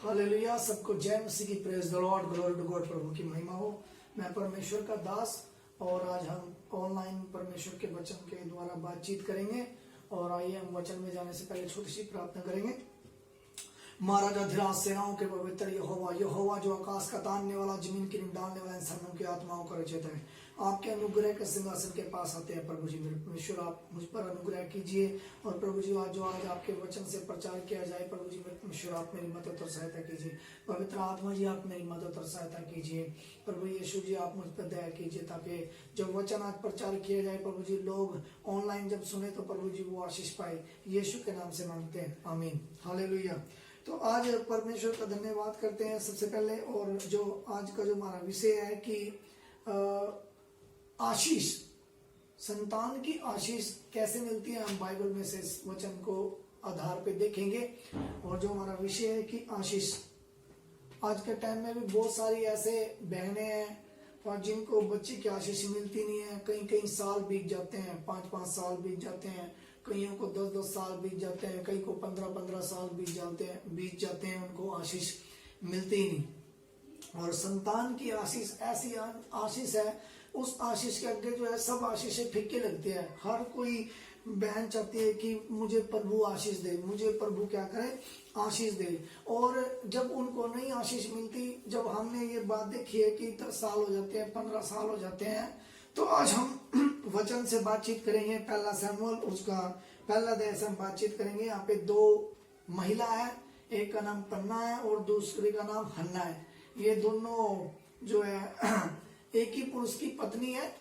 Hallelujah. सबको जय मसीह की praise the Lord, glory to God. प्रभु की महिमा हो। मैं परमेश्वर का दास और आज हम ऑनलाइन परमेश्वर के वचन के द्वारा बातचीत करेंगे। और आइए हम वचन में जाने से पहले छोटी सी प्रार्थना करेंगे। महाराज अधिराज सेनाओं के पवित्र यहोवा, यहोवा जो आकाश का तानने वाला, जमीन की नींव डालने वाला, इंसानों की आत्माओं का रचयिता है, आपके अनुग्रह के सिंहासन के पास आते हैं। प्रभु जी मेरे परमेश्वर, आप मुझ पर अनुग्रह कीजिए। और प्रभु जी आज आपके वचन से प्रचार किया जाए, प्रभु जी मेरे परमेश्वर, आप मेरी मदद और सहायता कीजिए। पवित्र आत्मा जी, आप मेरी मदद और सहायता कीजिए। प्रभु यीशु जी, आप मुझ पर दया कीजिए, ताकि जब वचन आज प्रचार किया जाए, प्रभु जी लोग ऑनलाइन जब सुने तो प्रभु जी वो आशीष पाए। यीशु के नाम से मांगते हैं, आमीन। हालेलुया। तो आज परमेश्वर का धन्यवाद करते हैं सबसे पहले। और जो आज का जो हमारा विषय है कि आशीष, संतान की आशीष कैसे मिलती है, हम बाइबल में से इस वचन को आधार पे देखेंगे। और जो हमारा विषय है कि आशीष, आज के टाइम में भी बहुत सारी ऐसे बहनें हैं और जिनको बच्चे की आशीष मिलती नहीं है। कई कई साल बीत जाते हैं, 5-5 साल बीत जाते हैं, कईयों को 10-10 साल बीत जाते हैं, कई को 15-15 साल बीत जाते हैं, उनको आशीष मिलती ही नहीं। और संतान की आशीष ऐसी आशीष है, उस आशीष के आगे जो है सब आशीषें फीके लगती है। हर कोई बहन चाहती है कि मुझे प्रभु आशीष दे, मुझे प्रभु क्या करे, आशीष दे। और जब उनको नहीं आशीष मिलती, जब हमने ये बात देखी है कि 10 साल हो जाते हैं, 15 साल हो जाते हैं, तो आज हम वचन से बातचीत करेंगे। पहला शमूएल उसका पहला अध्याय से हम बातचीत करेंगे। यहाँ पे 2 महिला है, एक का नाम पन्ना है और दूसरी का नाम हन्ना है। ये दोनों जो है एक ही पुरुष की पत्नी है।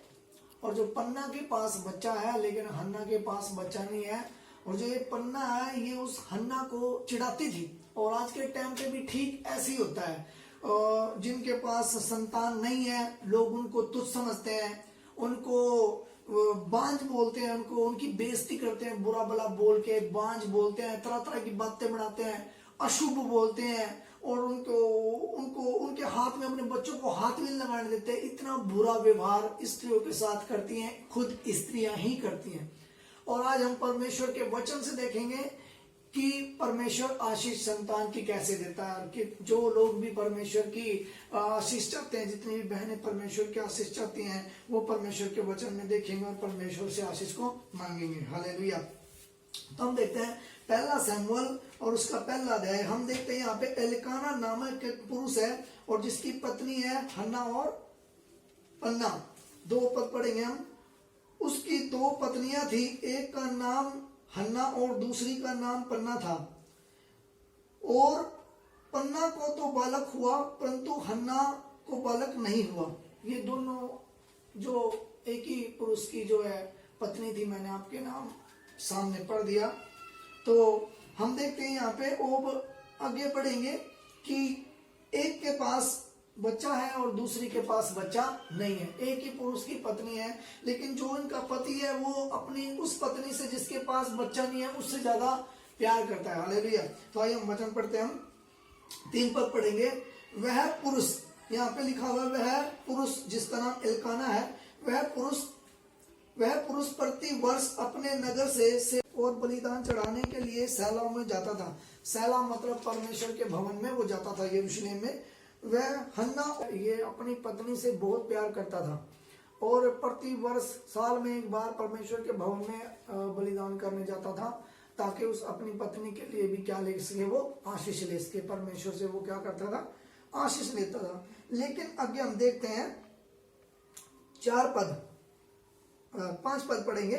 और जो पन्ना के पास बच्चा है, लेकिन हन्ना के पास बच्चा नहीं है। और जो ये पन्ना है, ये उस हन्ना को चिढ़ाती थी। और आज के टाइम पे भी ठीक ऐसे ही होता है। जिनके पास संतान नहीं है, लोग उनको तुच्छ समझते हैं, उनको बांझ बोलते हैं, उनको उनकी बेइज्जती करते हैं, बुरा भला बोल के बांझ बोलते हैं, तरह तरह की बातें बनाते हैं, अशुभ बोलते हैं। और उनको उनके हाथ में, अपने बच्चों को हाथ भी लगाने देते हैं। इतना बुरा व्यवहार स्त्रियों के साथ करती हैं, खुद स्त्रियां ही करती हैं। और आज हम परमेश्वर के वचन से देखेंगे कि परमेश्वर आशीष संतान की कैसे देता है। कि जो लोग भी परमेश्वर की आशीष चाहते हैं, जितनी भी बहनें परमेश्वर की आशीष चाहती हैं, वो परमेश्वर के वचन में देखेंगे और परमेश्वर से आशीष को मांगेंगे। हालेलुया। तो हम देखते हैं पहला शमूएल और उसका पहला अध्याय। हम देखते हैं यहाँ पे एल्काना नामक एक पुरुष है और जिसकी पत्नी है हन्ना और पन्ना। 2 पद पढ़ेंगे हम। उसकी 2 पत्नियां थी, एक का नाम हन्ना और दूसरी का नाम पन्ना था। और पन्ना को तो बालक हुआ, परंतु हन्ना को बालक नहीं हुआ। ये दोनों जो एक ही पुरुष की जो है पत्नी थी, मैंने आपके नाम सामने पढ़ दिया। तो हम देखते हैं यहाँ पे अब आगे पढ़ेंगे कि एक के पास बच्चा है और दूसरी के पास बच्चा नहीं है। एक ही पुरुष की पत्नी है, लेकिन जो इनका पति है वो अपनी उस पत्नी से जिसके पास बच्चा नहीं है उससे ज्यादा प्यार करता है। हालेलुया। तो आइए हम वचन पढ़ते हैं। हम 3 पद पढ़ेंगे। वह पुरुष, यहाँ पे लिखा हुआ वह पुरुष जिसका नाम एल्काना है, वह पुरुष प्रति वर्ष अपने नगर से और बलिदान चढ़ाने के लिए सैला में जाता था। सैला मतलब परमेश्वर के भवन में वो जाता था, यरूशलेम में। वह हन्ना ये अपनी पत्नी से बहुत प्यार करता था और प्रति वर्ष साल में एक बार परमेश्वर के भवन में बलिदान करने जाता था, ताकि उस अपनी पत्नी के लिए भी क्या ले सके, वो आशीष ले सके। परमेश्वर से वो क्या करता था, आशीष लेता था। लेकिन आगे हम देखते हैं 5 पद पढ़ेंगे।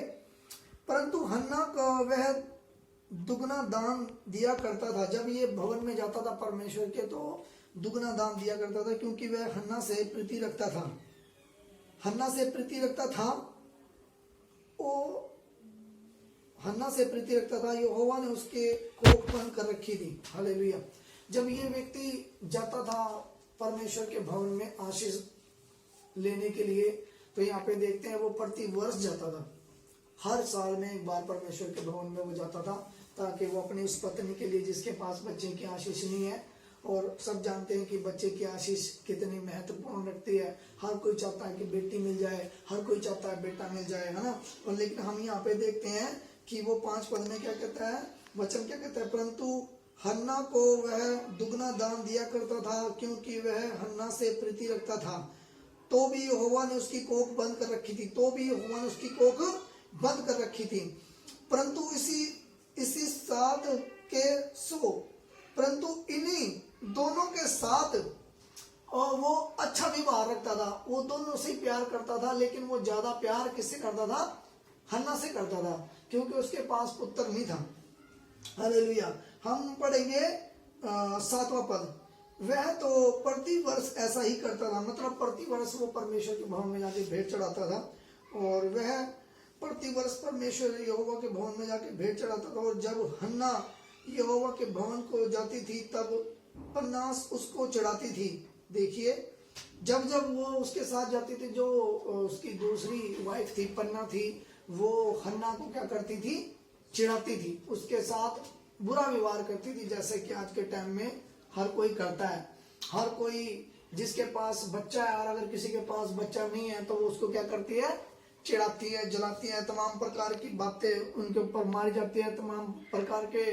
परंतु हन्ना का वह दुगना दान दिया करता था। जब ये भवन में जाता था परमेश्वर के, तो दुगना दान दिया करता था, क्योंकि वह हन्ना से प्रीति रखता था। हन्ना से प्रीति रखता था। यहोवा ने उसके कोख बंद कर रखी थी। हालेलुया। जब ये व्यक्ति जाता था परमेश्वर के भवन में आशीष लेने के लिए, तो यहाँ पे देखते हैं वो प्रति वर्ष जाता था। हर साल में एक बार परमेश्वर के भवन में वो जाता था, ताकि वो अपनी उस पत्नी के लिए जिसके पास बच्चे की आशीष नहीं है। और सब जानते हैं कि बच्चे की आशीष कितनी महत्वपूर्ण रखती है। हर कोई चाहता है कि बेटी मिल जाए, हर कोई चाहता है बेटा मिल जाए, है ना। और लेकिन हम यहाँ पे देखते हैं कि वो 5 पद में क्या कहता है, वचन क्या कहता है, परंतु हन्ना को वह दुगना दान दिया करता था, क्योंकि वह हन्ना से प्रीति रखता था। तो भी यहोवा ने उसकी कोख बंद कर रखी थी, तो भी यहोवा ने उसकी कोख बंद कर रखी थी। परंतु इसी साथ के सो परंतु इन्हीं दोनों के साथ और वो अच्छा व्यवहार रखता था, वो दोनों से प्यार करता था, लेकिन वो ज्यादा प्यार किससे करता था? हन्ना से करता था, क्योंकि उसके पास पुत्र नहीं था। हालेलुया। हम पढ़ेंगे 7वां पद। वह तो प्रति वर्ष ऐसा ही करता था, मतलब प्रति वर्ष वो परमेश्वर के भवन में जाके भेंट चढ़ाता था, और वह प्रति वर्ष परमेश्वर यहोवा के भवन में जाके भेंट चढ़ाता था। और जब हन्ना यहोवा के भवन को जाती थी तब पन्नास उसको चढ़ाती थी। देखिए, जब जब वो उसके साथ जाती थी, जो उसकी दूसरी वाइफ थी, पन्ना थी, वो हन्ना को क्या करती थी? चिढ़ाती थी, उसके साथ बुरा व्यवहार करती थी, जैसे कि आज के टाइम में हर कोई करता है। हर कोई जिसके पास बच्चा है, और अगर किसी के पास बच्चा नहीं है तो वो उसको क्या करती है? चिढ़ाती है, जलाती है, तमाम प्रकार की बातें उनके ऊपर मारी जाती है, तमाम प्रकार के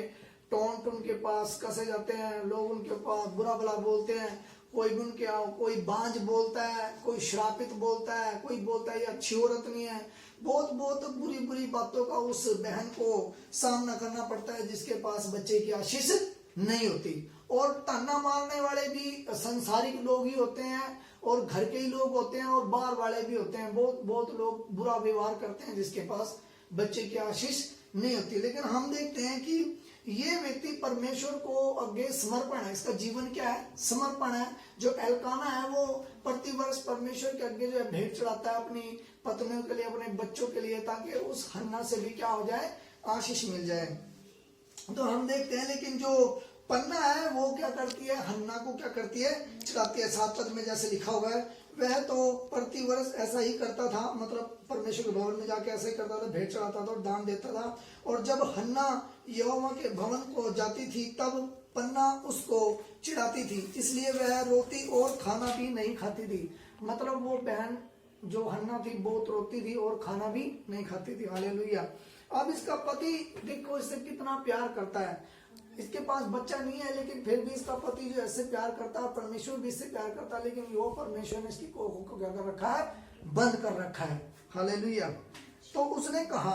टोंट उनके पास कसे जाते हैं, लोग उनके पास बुरा भला बोलते हैं। कोई भी उनके कोई बांझ बोलता है, कोई श्रापित बोलता है, कोई बोलता है ये अच्छी औरत नहीं है। बहुत बहुत बुरी बुरी बातों का उस बहन को सामना करना पड़ता है जिसके पास बच्चे की आशीष नहीं होती। और ताना मारने वाले भी संसारिक लोग ही होते हैं, और घर के ही लोग होते हैं, और बाहर वाले भी होते हैं। बहुत बहुत लोग बुरा व्यवहार करते हैं जिसके पास बच्चे की आशीष नहीं होती। लेकिन हम देखते हैं कि ये व्यक्ति परमेश्वर को आगे समर्पण है, इसका जीवन क्या है? समर्पण है। जो एल्काना है वो प्रतिवर्ष परमेश्वर के आगे जो है भेंट चढ़ाता है अपनी पत्नियों के लिए, अपने बच्चों के लिए, ताकि उस हन्ना से भी क्या हो जाए? आशीष मिल जाए। तो हम देखते हैं, लेकिन जो पन्ना है वो क्या करती है? हन्ना को क्या करती है? चढ़ाती है। 7 पद में जैसे लिखा हुआ है, वह तो प्रतिवर्ष ऐसा ही करता था, मतलब परमेश्वर के भवन में जाके ऐसा ही करता था, भेंट चढ़ाता था और दान देता था। और जब हन्ना यहोवा के भवन को जाती थी तब पन्ना उसको चिढ़ाती थी, इसलिए वह रोती और खाना भी नहीं खाती थी। मतलब वो बहन जो हन्ना थी बहुत रोती थी और खाना भी नहीं खाती थी। हालेलुया। अब इसका पति देखो इससे कितना प्यार करता है। इसके पास बच्चा नहीं है, लेकिन फिर भी इसका पति जो ऐसे प्यार करता है, परमेश्वर भी इससे प्यार करता है, लेकिन वो परमेश्वर ने इसकी कोख को क्या कर रखा है? बंद कर रखा है। हालेलुया। तो उसने कहा,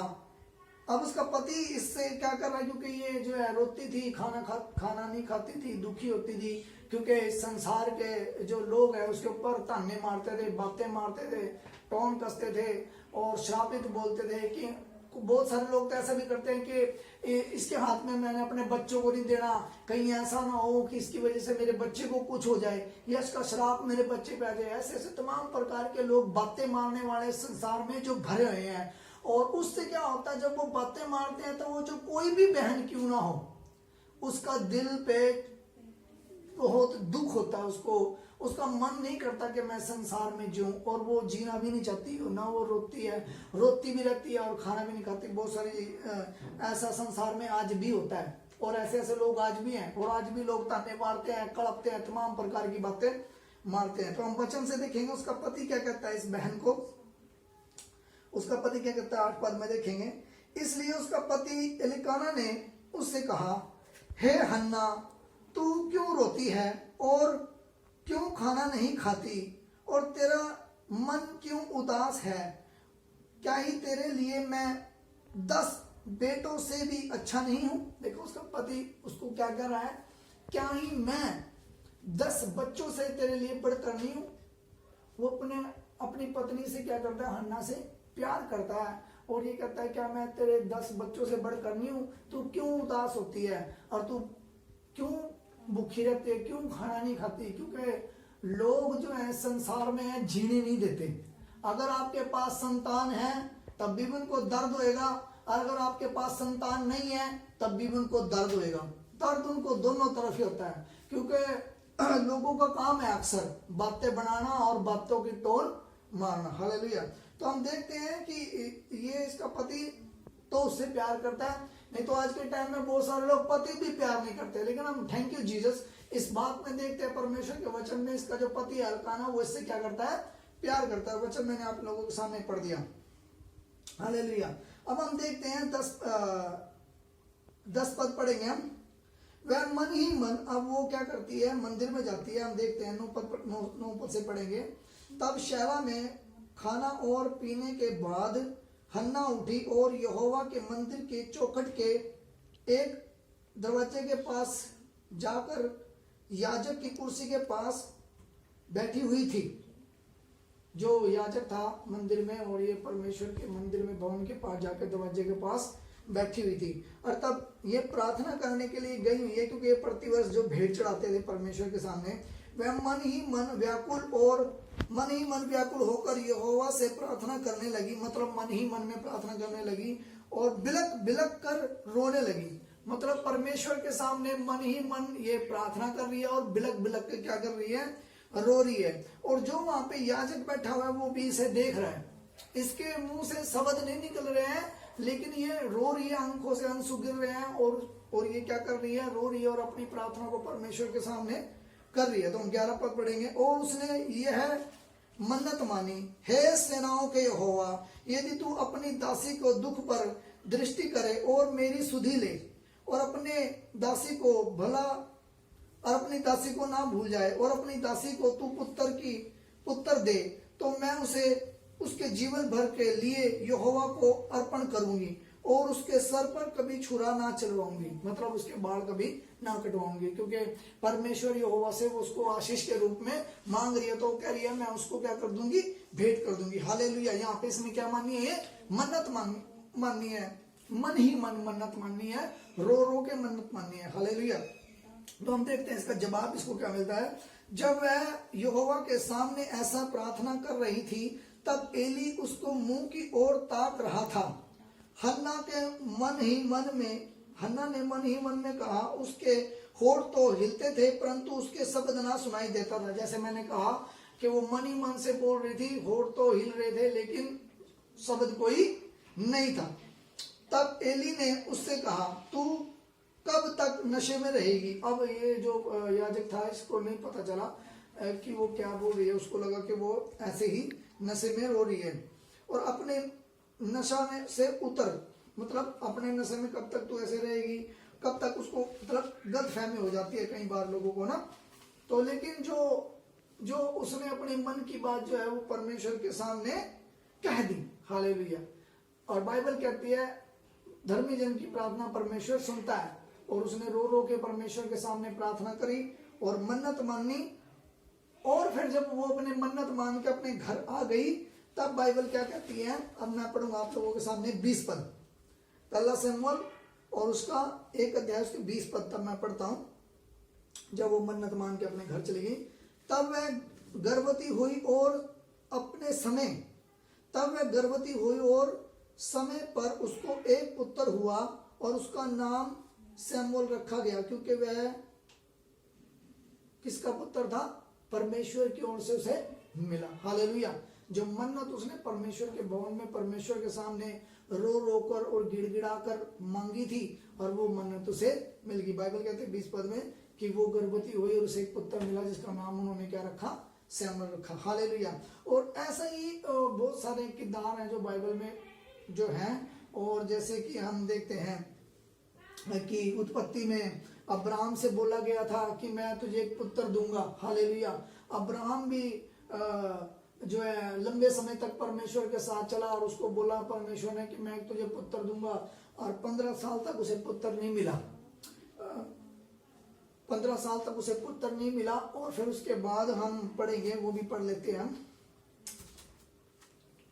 अब उसका पति इससे क्या कर रहा है? क्योंकि ये जो है रोती थी, खाना नहीं खाती थी, दुखी होती थी, क्योंकि संसार के जो लोग हैं उसके ऊपर ताने मारते थे, बातें मारते थे, टोन कसते थे और श्रापित बोलते थे। कि बहुत सारे लोग तो ऐसा भी करते हैं कि इसके हाथ में मैंने अपने बच्चों को नहीं देना, कहीं ऐसा ना हो कि इसकी वजह से मेरे बच्चे को कुछ हो जाए, या इसका श्राप मेरे बच्चे पे आ जाए। ऐसे ऐसे तमाम प्रकार के लोग बातें मारने वाले संसार में जो भरे हुए हैं। और उससे क्या होता है, जब वो बातें मारते हैं तो वो जो कोई भी बहन क्यों ना हो, उसका दिल पे बहुत दुख होता है, उसका मन नहीं करता कि मैं संसार में जीऊं, और वो जीना भी नहीं चाहती ना। वो रोती है, रोती भी रहती है और खाना भी नहीं खाती। बहुत सारी ऐसा संसार में आज भी होता है, और ऐसे ऐसे लोग आज भी हैं, और आज भी लोग ताने मारते हैं, कड़पते हैं, तमाम प्रकार की बातें मारते हैं। तो हम वचन से देखेंगे उसका पति क्या कहता है इस बहन को। उसका पति क्या कहता है 8 पद में देखेंगे। इसलिए उसका पति एलिकाना ने उससे कहा, हे हन्ना, तू क्यों रोती है और क्यों खाना नहीं खाती, और तेरा मन क्यों उदास है? क्या ही तेरे लिए मैं 10 बेटों से भी अच्छा नहीं हूं? देखो उसका पति उसको क्या कह रहा है, क्या ही मैं 10 बच्चों से तेरे लिए बढ़कर नहीं हूं? वो अपनी पत्नी से क्या करता है? हन्ना से प्यार करता है, और ये कहता है क्या मैं तेरे 10 बच्चों से बढ़कर नहीं हूं? तू क्यों उदास होती है, और तू क्यों भूखी रहती है, क्यों खाना नहीं खाती? क्योंकि लोग जो है संसार में जीने नहीं देते। अगर आपके पास संतान है तब भी उनको दर्द होएगा, और अगर आपके पास संतान नहीं है तब भी उनको दर्द होएगा। दर्द उनको दोनों तरफ ही होता है, क्योंकि लोगों का काम है अक्सर बातें बनाना और बातों की टोन मारना। हालेलुया। तो हम देखते हैं कि ये इसका पति तो उससे प्यार करता है। नहीं तो आज के टाइम में बहुत सारे लोग पति भी प्यार नहीं करते, लेकिन हम थैंक यू जीसस इस बात में देखते हैं परमेश्वर के वचन में इसका जो पति है एल्काना वो इससे क्या करता है? प्यार करता है। वचन मैंने आप लोगों के सामने पढ़ दिया। हालेलुया। अब हम देखते हैं 10 पद पढ़ेंगे हम। वह मन ही मन, अब वो क्या करती है, मंदिर में जाती है। हम देखते हैं 9 पद से पढ़ेंगे। तब शैला में खाना और पीने के बाद हन्ना उठी और यहोवा के मंदिर के चौखट के एक दरवाजे के पास जाकर याजक की कुर्सी के पास बैठी हुई थी। जो याजक था मंदिर में, और ये परमेश्वर के मंदिर में भवन के पास जाकर दरवाजे के पास बैठी हुई थी। और तब ये प्रार्थना करने के लिए गई हुई है, क्योंकि ये प्रतिवर्ष जो भेंट चढ़ाते थे परमेश्वर के सामने, वह मन ही मन व्याकुल होकर यहोवा से प्रार्थना करने लगी। मतलब मन ही मन में प्रार्थना करने लगी और बिलक बिलक कर रोने लगी। मतलब परमेश्वर के सामने मन ही मन ये प्रार्थना कर रही है और बिलक बिलक के क्या कर रही है, रो रही है। और जो वहां पे याजक बैठा हुआ है वो भी इसे देख रहा है। इसके मुंह से शब्द नहीं निकल रहे हैं, लेकिन ये रो रही है, आंखों से आंसू गिर रहे हैं, और ये क्या कर रही है, रो रही है और अपनी प्रार्थना को परमेश्वर के सामने कर रही है। तो हम 11 पद पढ़ेंगे। और उसने यह मन्नत मानी, हे सेनाओं के यहोवा, यदि तू अपनी दासी को दुख पर दृष्टि करे और मेरी सुधि ले और अपने दासी को और अपनी दासी को ना भूल जाए और अपनी दासी को तू पुत्र दे, तो मैं उसे उसके जीवन भर के लिए यहोवा को अर्पण करूंगी और उसके सर पर कभी छुरा ना चलवाऊंगी। मतलब उसके बाल कभी ना कटवाऊंगी, क्योंकि परमेश्वर यहोवा से वो उसको आशीष के रूप में मांग रही है। तो कह रही है मैं उसको क्या कर दूंगी, भेंट कर दूंगी। हालेलुया। यहाँ पे इसमें क्या मानी है, मन्नत माननी है, मन ही मन मन्नत माननी है, रो रो के मन्नत माननी है। हालेलुया। तो हम देखते हैं इसका जवाब इसको क्या मिलता है। जब वह यहोवा के सामने ऐसा प्रार्थना कर रही थी, तब एली उसको मुंह की ओर ताक रहा था। हन्ना ने मन ही मन में कहा, उसके होठ तो हिलते थे परंतु उसके शब्द ना सुनाई देता था। जैसे मैंने कहा कि वो मन ही मन से बोल रही थी, होठ तो हिल रहे थे लेकिन शब्द कोई नहीं था। तब एली ने उससे कहा, तू कब तक नशे में रहेगी। अब ये जो याजक था इसको नहीं पता चला कि वो क्या बोल रही है, उसको लगा कि वो ऐसे ही नशे में रो रही है। और अपने नशा में से उतर, मतलब अपने नशे में कब तक तू ऐसे रहेगी, कब तक, उसको मतलब गलतफहमी हो जाती है कई बार लोगों को ना। तो लेकिन जो उसने अपने मन की बात जो है वो परमेश्वर के सामने कह दी। हालेलुया। और बाइबल कहती है धर्मी जन की प्रार्थना परमेश्वर सुनता है। और उसने रो रो के परमेश्वर के सामने प्रार्थना करी और मन्नत मानी। और फिर जब वो अपने मन्नत मान के अपने घर आ गई, तब बाइबल क्या कहती है, अब मैं पढ़ूंगा आप लोगों के सामने 20 पद, पहला शमूएल और उसका 1 अध्याय उसके 20 पद तब मैं पढ़ता हूं। जब वो मन्नत मान के अपने घर चली गई, तब वह गर्भवती हुई और समय पर उसको एक पुत्र हुआ और उसका नाम शमूएल रखा गया, क्योंकि वह किसका पुत्र था, परमेश्वर की ओर से उसे मिला। हालेलुया। जो मन्नत उसने परमेश्वर के भवन में परमेश्वर के सामने रो रो कर और गिड़गिड़ा कर मांगी थी, और वो मन्नत उसे मिल गई। बाइबल कहते हैं 20 पद में कि वो गर्भवती हुई और उसे एक पुत्र मिला, जिसका नाम उन्होंने क्या रखा, शमूएल रखा। हालेलुया। और ऐसा ही बहुत सारे किरदार हैं जो बाइबल में जो हैं। और जैसे कि हम देखते हैं कि उत्पत्ति में अब्राहम से बोला गया था कि मैं तुझे एक पुत्र दूंगा। हालेलुया। अब्राहम भी जो है लंबे समय तक परमेश्वर के साथ चला और उसको बोला परमेश्वर ने कि मैं तुझे पुत्र दूंगा, और 15 साल तक उसे पुत्र नहीं मिला। 15 साल तक उसे पुत्र नहीं मिला। और फिर उसके बाद हम पढ़ेंगे, वो भी पढ़ लेते हैं हम,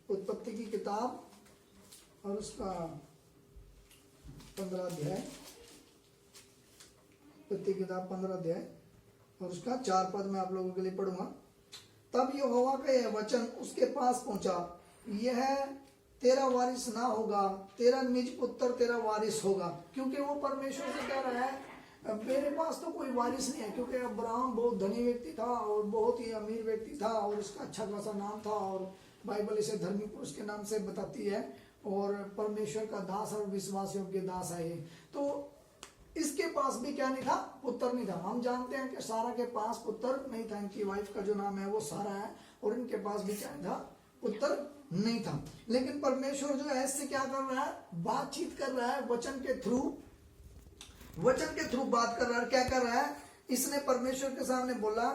उत्पत्ति की किताब और उसका 15 अध्याय, उत्पत्ति की किताब 15 अध्याय और उसका 4 पद मैं आप लोगों के लिए पढ़ूंगा। तब यहोवा का यह वचन उसके पास पहुंचा, यह तेरा वारिस ना होगा, तेरा निज पुत्र तेरा वारिस होगा। क्योंकि वो परमेश्वर से कह रहा है मेरे पास तो कोई वारिस नहीं है, क्योंकि अब्राहम बहुत धनी व्यक्ति था और बहुत ही अमीर व्यक्ति था और उसका अच्छा खासा नाम था, और बाइबल इसे धर्मी पुरुष के नाम से बताती है, और परमेश्वर का दास और विश्वास योग्य दास है ये। तो इसके पास भी क्या नहीं था, पुत्र नहीं था। हम जानते हैं कि सारा के पास पुत्र नहीं था, इनकी वाइफ का जो नाम है वो सारा है, और इनके पास भी क्या था, पुत्र नहीं था। लेकिन परमेश्वर जो है इससे क्या कर रहा है, बातचीत कर रहा है वचन के थ्रू, वचन के थ्रू बात कर रहा है। क्या कर रहा है? इसने परमेश्वर के सामने बोला,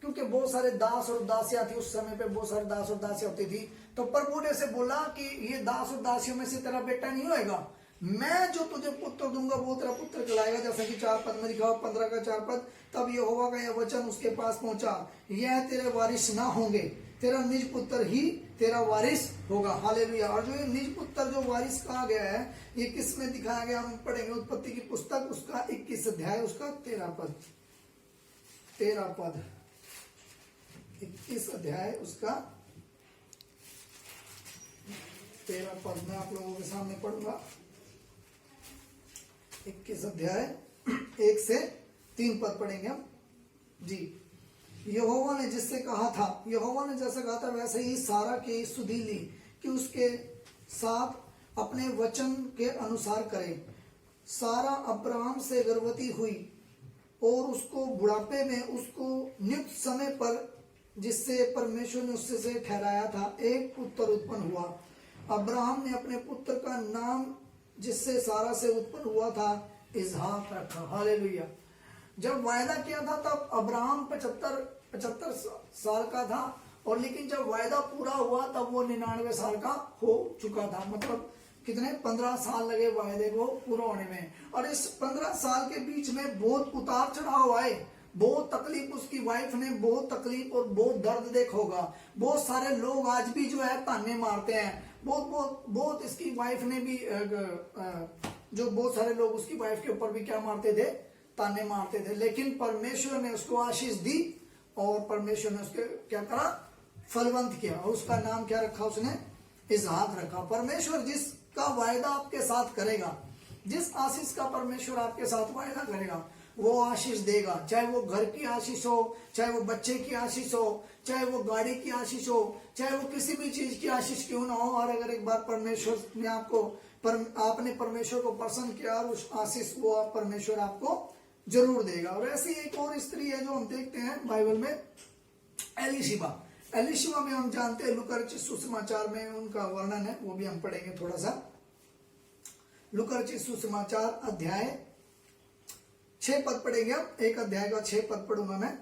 क्योंकि बहुत सारे दास और दासियां थी उस समय पे, बहुत सारे दास और दासियां होती थी। तो प्रभु ने से बोला कि ये दास और दासियों में से तेरा बेटा नहीं होएगा, मैं जो तुझे पुत्र दूंगा वो तेरा पुत्र कहलाएगा। जैसा कि 4 पद में लिखा हुआ, 15 का 4 पद। तब यहोवा का यह वचन उसके पास पहुंचा, यह तेरे वारिस ना होंगे, तेरा निज पुत्र ही तेरा वारिस होगा। हालेलुया। और जो ये निज पुत्र जो वारिस कहा गया है, ये किस में दिखाया गया? हम पढ़ेंगे उत्पत्ति की पुस्तक, उसका 21 अध्याय, उसका 13 पद। 13 पद, 21 अध्याय, उसका 13 पद मैं आप लोगों के सामने पढ़ूंगा। 21 अध्याय 1 से 3 पद पढ़ेंगे हम जी। यहोवा ने जिससे कहा था, यहोवा ने जैसा कहा था वैसे ही सारा की सुधि ली कि उसके साथ अपने वचन के अनुसार करे। सारा अब्राहम से गर्भवती हुई और उसको बुढ़ापे में उसको नियुक्त समय पर जिससे परमेश्वर ने उससे से ठहराया था एक पुत्र उत्पन्न हुआ। अब्राहम ने अपने पुत्र का नाम जिससे सारा से उत्पन्न हुआ था इसहाक रखा। हालेलुया। जब वायदा किया था तब अब्राहम 75 साल का था, और लेकिन जब वायदा पूरा हुआ तब वो 99 साल का हो चुका था। मतलब कितने 15 साल लगे वायदे को पूरा होने में। और इस 15 साल के बीच में बहुत उतार चढ़ाव आए, बहुत तकलीफ, उसकी वाइफ ने बहुत तकलीफ और बहुत दर्द देखा होगा। बहुत सारे लोग आज भी जो है ताने मारते हैं, बहुत इसकी वाइफ ने भी जो बहुत सारे लोग उसकी वाइफ के ऊपर भी क्या मारते थे? ताने मारते थे। लेकिन परमेश्वर ने उसको आशीष दी और परमेश्वर ने उसके क्या करा? फलवंत किया। और उसका नाम क्या रखा? उसने इसहाक रखा। परमेश्वर जिसका वायदा आपके साथ करेगा, जिस आशीष का परमेश्वर आपके साथ वायदा करेगा, वो आशीष देगा। चाहे वो घर की आशीष हो, चाहे वो बच्चे की आशीष हो, चाहे वो गाड़ी की आशीष हो, चाहे वो किसी भी चीज की आशीष क्यों ना हो। और अगर एक बार परमेश्वर ने आपने परमेश्वर को प्रसन्न किया, और उस आशीष वो परमेश्वर आपको जरूर देगा। और ऐसी एक और स्त्री है जो हम देखते हैं बाइबल में, एलीशिबा। एलीशिबा में हम जानते हैं लूका रचित सुसमाचार में उनका वर्णन है, वो भी हम पढ़ेंगे थोड़ा सा। लूका रचित सुसमाचार अध्याय 6 पद पढ़ेंगे हम। एक अध्याय का 6 पद पढ़ूंगा मैं।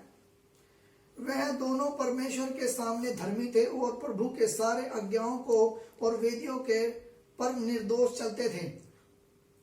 वह दोनों परमेश्वर के सामने धर्मी थे और प्रभु के सारे आज्ञाओं को और वेदियों के पर निर्दोष चलते थे।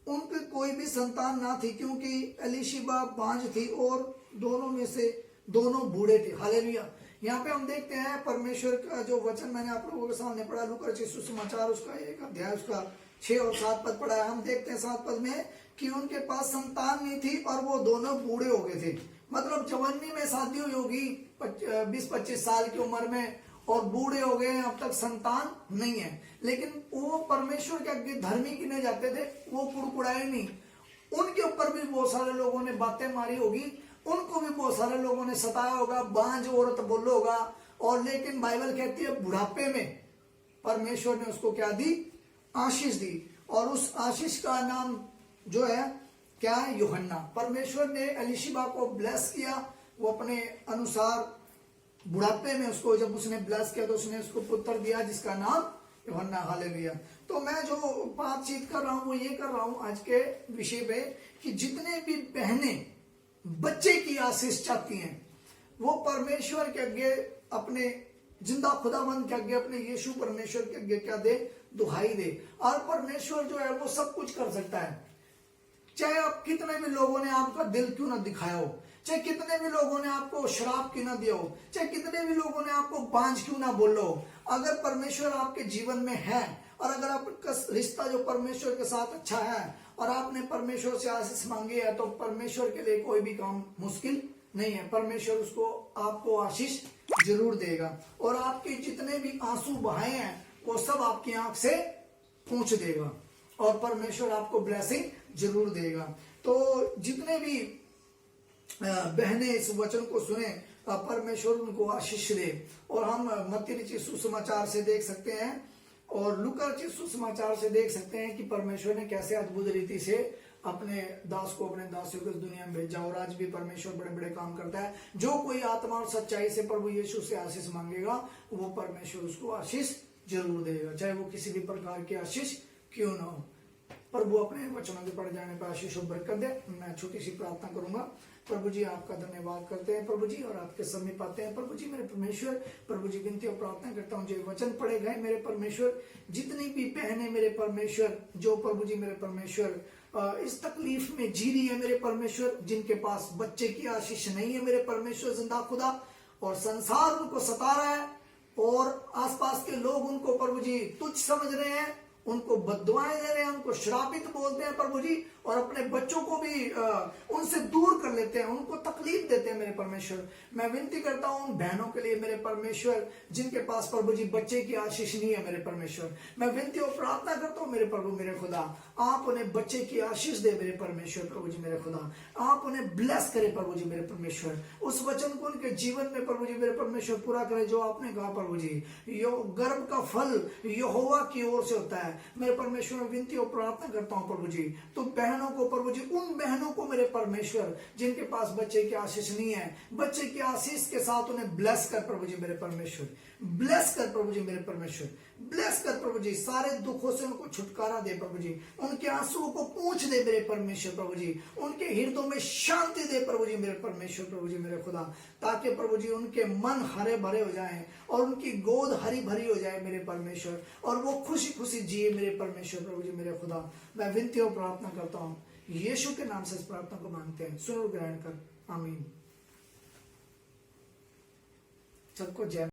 उनकी कोई भी संतान ना थी, क्योंकि एलीशिबा बांझ थी और दोनों में से दोनों बूढ़े थे। हालेलुया। यहाँ पे हम देखते हैं परमेश्वर का जो वचन मैंने आप लोगों के सामने पढ़ा, लूका रचित सुसमाचार उसका 1 अध्याय उसका 6 और 7 पद पढ़ा है। हम देखते हैं 7 पद में कि उनके पास संतान नहीं थी और वो दोनों बूढ़े हो गए थे। मतलब जवानी में शादी हुई होगी 20-25 साल की उम्र में, और बूढ़े हो गए, अब तक संतान नहीं है। लेकिन वो परमेश्वर के आगे धर्मी गिने जाते थे, वो कुड़कुड़ाए नहीं। उनके ऊपर भी बहुत सारे लोगों ने बातें मारी होगी, उनको भी बहुत सारे लोगों ने सताया होगा, बांझ औरत बोलो होगा। और लेकिन बाइबल कहती है बुढ़ापे में परमेश्वर ने उसको क्या दी? आशीष दी। और उस आशीष का नाम जो है क्या है? यूहन्ना। परमेश्वर ने एलीशिबा को ब्लेस किया, वो अपने अनुसार बुढ़ापे में उसको जब उसने ब्लेस किया तो उसने उसको पुत्र दिया जिसका नाम यूहन्ना। हालेलुया। तो मैं जो बातचीत कर रहा हूं वो ये कर रहा हूं आज के विषय पे कि जितने भी बहनें बच्चे की आशीष चाहती हैं, वो परमेश्वर के आगे, अपने जिंदा खुदावंद के आगे, अपने यीशु परमेश्वर के आगे क्या दे? दुहाई दे। और परमेश्वर जो है वो सब कुछ कर सकता है। चाहे आप कितने भी लोगों ने आपका दिल क्यों ना दिखाया हो, चाहे कितने भी लोगों ने आपको श्राप क्यों ना दिया हो, चाहे कितने भी लोगों ने आपको बांझ क्यों ना बोलो हो, अगर परमेश्वर आपके जीवन में है और अगर आपका रिश्ता जो परमेश्वर के साथ अच्छा है और आपने परमेश्वर से आशीष मांगी है, तो परमेश्वर के लिए कोई भी काम मुश्किल नहीं है। परमेश्वर उसको आपको आशीष जरूर देगा। और आपके जितने भी आंसू बहाए हैं वो सब आपकी आंख से पूंछ देगा, और परमेश्वर आपको ब्लेसिंग जरूर देगा। तो जितने भी बहनें इस वचन को सुने, परमेश्वर उनको आशीष दे। और हम मत्ती रचित सुसमाचार से देख सकते हैं और लूका रचित सुसमाचार से देख सकते हैं कि परमेश्वर ने कैसे अद्भुत रीति से अपने दास को, अपने दासियों को इस दुनिया में भेजा। और आज भी परमेश्वर बड़े बड़े काम करता है। जो कोई आत्मा और सच्चाई से प्रभु यीशु से आशीष मांगेगा, वो परमेश्वर उसको आशीष जरूर देगा, चाहे वो किसी भी प्रकार की आशीष क्यों ना हो। प्रभु अपने वचनों के पढ़ जाने पर आशीष और बरकत दे। मैं छोटी सी प्रार्थना करूंगा। प्रभु जी आपका धन्यवाद करते हैं प्रभु जी, और आपके समीप आते हैं प्रभु जी मेरे परमेश्वर। प्रभु जी विनती और प्रार्थना करता हूँ जो वचन पढ़े गए मेरे परमेश्वर, जितनी भी बहनें मेरे परमेश्वर जो प्रभु जी मेरे परमेश्वर इस तकलीफ में जी रही है मेरे परमेश्वर, जिनके पास बच्चे की आशीष नहीं है मेरे परमेश्वर जिंदा खुदा, और संसार उनको सता रहा है और आसपास के लोग उनको प्रभु जी तुच्छ समझ रहे हैं, उनको बद्दुआएं दे रहे हैं, उनको श्रापित बोलते हैं प्रभु जी, और अपने बच्चों को भी उनसे दूर कर लेते हैं, उनको तकलीफ देते हैं मेरे परमेश्वर। मैं विनती करता हूं उन बहनों के लिए मेरे परमेश्वर जिनके पास प्रभु जी बच्चे की आशीष नहीं है मेरे परमेश्वर। मैं विनती और प्रार्थना करता हूं मेरे प्रभु मेरे खुदा, आप उन्हें बच्चे की आशीष दे मेरे परमेश्वर प्रभु जी मेरे खुदा, आप उन्हें ब्लेस करें प्रभु जी मेरे परमेश्वर, उस वचन को उनके जीवन में प्रभु जी मेरे परमेश्वर पूरा करें जो आपने कहा प्रभु जी, यो गर्भ का फल यहोवा की ओर से होता है मेरे परमेश्वर। में विनती और प्रार्थना करता हूं प्रभु जी, तो बहनों को प्रभु जी, उन बहनों को मेरे परमेश्वर जिनके पास बच्चे की आशीष नहीं है, बच्चे की आशीष के साथ उन्हें ब्लेस कर प्रभु जी मेरे परमेश्वर, ब्लेस कर प्रभु जी मेरे परमेश्वर, ब्लेस कर प्रभु जी, सारे दुखों से उनको छुटकारा दे प्रभु जी, उनके आंसुओं को पूंछ दे मेरे परमेश्वर प्रभु जी, उनके हृदयों में शांति दे प्रभु जी मेरे परमेश्वर प्रभु जी मेरे खुदा, ताकि प्रभु जी उनके मन हरे भरे हो जाएं और उनकी गोद हरी भरी हो जाए मेरे परमेश्वर, और वो खुशी खुशी जिए मेरे परमेश्वर प्रभु जी मेरे खुदा। मैं विनती और प्रार्थना करता हूँ यीशु के नाम से इस प्रार्थना को मांगते हैं, सुनो ग्रहण कर, आमीन। सबको जय।